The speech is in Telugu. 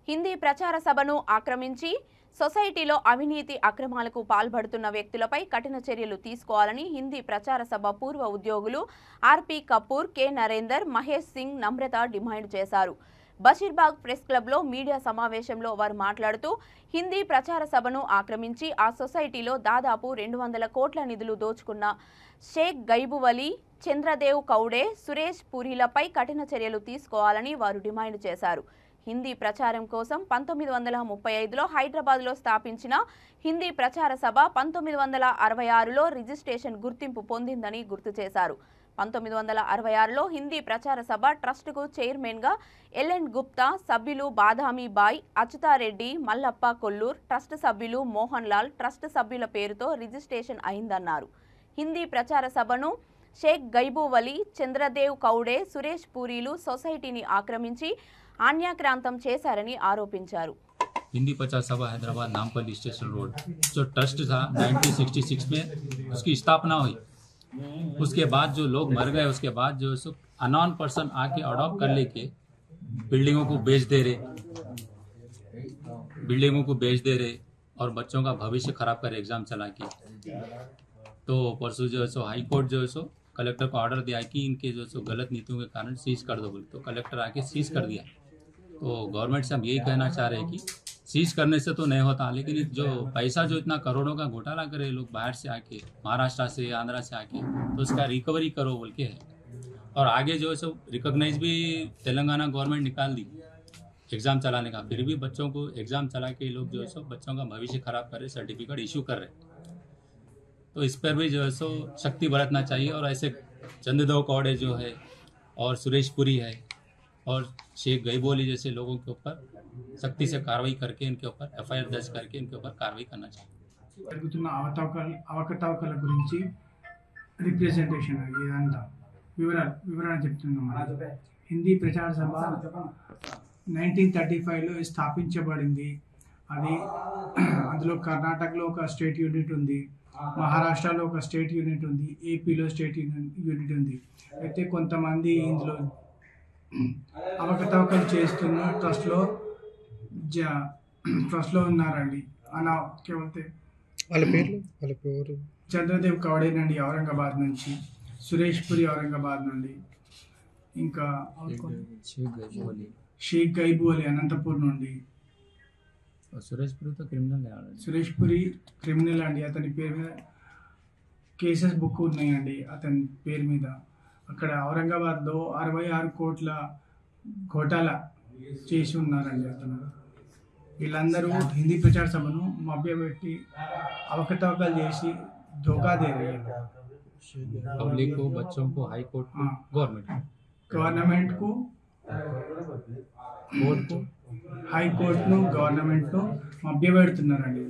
హిందీ ప్రచార సభను ఆక్రమించి సొసైటీలో అవినీతి అక్రమాలకు పాల్పడుతున్న వ్యక్తులపై కఠిన చర్యలు తీసుకోవాలని హిందీ ప్రచార సభ పూర్వ ఉద్యోగులు ఆర్పి కపూర్, కె నరేందర్, మహేష్ సింగ్, నమ్రత డిమాండ్ చేశారు. బషీర్బాగ్ ప్రెస్ క్లబ్లో మీడియా సమావేశంలో వారు మాట్లాడుతూ హిందీ ప్రచార సభను ఆక్రమించి ఆ సొసైటీలో దాదాపు 200 కోట్ల నిధులు దోచుకున్న షేక్ గైబువలి, చంద్రదేవ్ కౌడే, సురేష్ పూరిలపై కఠిన చర్యలు తీసుకోవాలని వారు డిమాండ్ చేశారు. హిందీ ప్రచారం కోసం 1935లో హైదరాబాద్లో స్థాపించిన హిందీ ప్రచార సభ 1966లో రిజిస్ట్రేషన్ గుర్తింపు పొందిందని గుర్తు చేశారు. 1966లో హిందీ ప్రచార సభ ట్రస్టుకు చైర్మన్గా ఎల్ఎన్ గుప్తా, సభ్యులు బాదామి బాయ్, అచ్యుతారెడ్డి, మల్లప్ప కొల్లూర్, ట్రస్ట్ సభ్యులు మోహన్ లాల్, ట్రస్ట్ సభ్యుల పేరుతో రిజిస్ట్రేషన్ అయిందన్నారు. హిందీ ప్రచార సభను షేక్ గైబువలి, చంద్రదేవ్ కౌడే, సురేష్ పూరీలు సొసైటీని ఆక్రమించి अन्याक्रांतम చేశారని ఆరోపించారు. हिंदी प्रचार सभा हैदराबाद नामपल्ली स्टेशन रोड जो ट्रस्ट था 1966 में उसकी स्थापना हुई। उसके बाद जो लोग मर गए उसके बाद जो सो अननोन पर्सन आके अडॉप्ट कर लेके बिल्डिंगों को बेच दे रहे और बच्चों का भविष्य खराब कर एग्जाम चला के। तो परसों जो सो हाई कोर्ट जो सो कलेक्टर को ऑर्डर दिया कि इनके जो सो गलत नीतियों के कारण सीज कर दो बोले, तो कलेक्टर आके सीज कर दिया। तो गवर्नमेंट से हम यही कहना चाह रहे हैं कि सीज करने से तो नहीं होता, लेकिन जो पैसा जो इतना करोड़ों का घोटाला करे लोग बाहर से आके, महाराष्ट्र से, आंध्रा से आके, तो उसका रिकवरी करो बोल के है। और आगे जो है सो रिकॉग्नाइज भी तेलंगाना गवर्नमेंट निकाल दी एग्ज़ाम चलाने का, फिर भी बच्चों को एग्ज़ाम चला के लोग जो है सो बच्चों का भविष्य खराब कर रहे, सर्टिफिकेट इशू कर रहे। तो इस पर भी जो है सो सख्ती बरतना चाहिए। और ऐसे चंद्रदेव कौड़े जो है और सुरेश पुरी है और शेख गईबोली जैसे लोगों के ऊपर सख्ती से कार्रवाई करके इनके ऊपर एफआईआर दर्ज करके इनके ऊपर कार्रवाई करना चाहिए। జరుగుతున్న అవకతవకల గురించి రిప్రజెంటేషన్ ఇదంతా వివరణ చెప్తున్నాం. హిందీ ప్రచార సభ 1935లో స్థాపించబడింది. అది అందులో కర్ణాటకలో ఒక స్టేట్ యూనిట్ ఉంది, మహారాష్ట్రలో ఒక స్టేట్ యూనిట్ ఉంది, ఏపీలో స్టేట్ యూనిట్ ఉంది. అయితే కొంతమంది ఇందులో అవకతవకలు చేస్తున్న ట్రస్ట్లో ఉన్నారండి. అలా కేవలం వాళ్ళ పేరు చంద్రదేవ్ కౌడే నుండి ఔరంగాబాద్ నుంచి, సురేష్ పురి ఔరంగాబాద్ నుండి, ఇంకా షేక్ గైబువలి అనంతపూర్ నుండి. సురేష్ పురి క్రిమినల్ అండి. అతని పేరు మీద కేసెస్ బుక్ ఉన్నాయండి అతని పేరు మీద. అక్కడ ఔరంగాబాద్లో 66 కోట్ల ఘోటాలా చేసి ఉన్నారండి అతను. వీళ్ళందరూ హిందీ ప్రచార సభను మభ్యపెట్టి అవకతవకలు చేసి ధోకా దే रहे हैं पब्लिक को, बच्चों को, हाई कोर्ट को, गवर्नमेंट को, హై కోర్టును, గవర్నమెంట్ను మభ్యపెడుతున్నారండి.